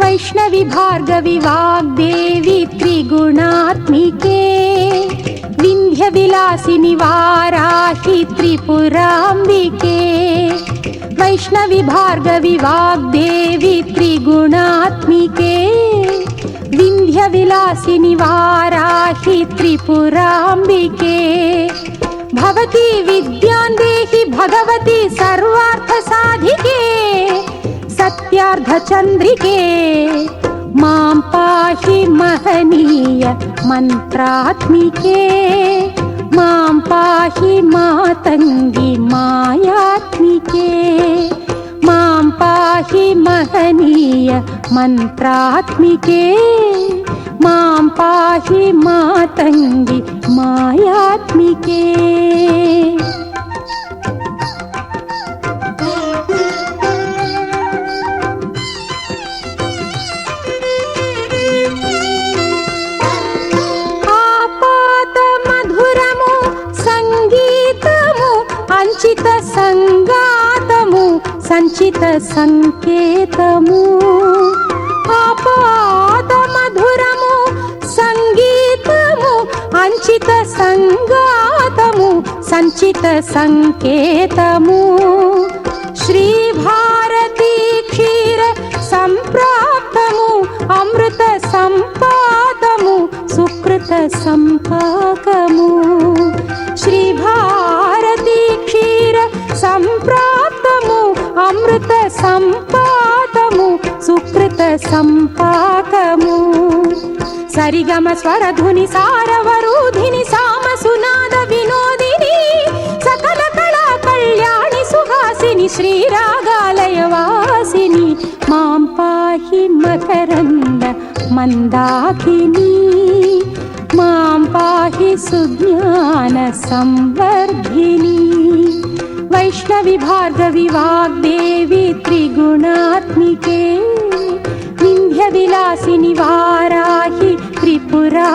वैष्णवी भार्गवी वाग्देवी त्रिगुणात्मिके विंध्य विलासिनी वाराहि त्रिपुरांबिके वैष्णवी भार्गवी वाग्देवी त्रिगुणात्मिके विंध्य विलासिनी वाराहि त्रिपुरांबिके भवती विद्यां देहि भगवती सर्वार्थ साधिके सत्यार्थ चंद्रिके मां पाहि महनीय मंत्रात्मिके मां पाहि मातंगी मायात्मिके मां पाहि महनीय मंत्रात्मिके मां पाहि मातंगी मायात्मिके। సంచిత సంగాతము సంచిత సంకేతము ఆపాద మధురము సంగీతము అంచిత సంగాతము సంచిత సంకేతము శ్రీ భారతీ క్షీర సంప్రాప్తము అమృత సంపాదము సుకృత సంపాకము శ్రీ భారతీ క్షీర సంప్రాప్తము అమృత సంపాదము సుకృత సంపాకము సరిగమ స్వరధుని సారవరూధిని సామ సునాద వినోదిని సకల కళా కళ్యాణి సుహాసిని శ్రీరాగాలయ వాసిని మాం పాహి మకరంద మందాకిని मां पाहि सुज्ञान संवर्धिनी वैष्णवी भार्गवी वाग्देवी त्रिगुणात्मिके विंध्य विलासिनी वाराहि त्रिपुरा।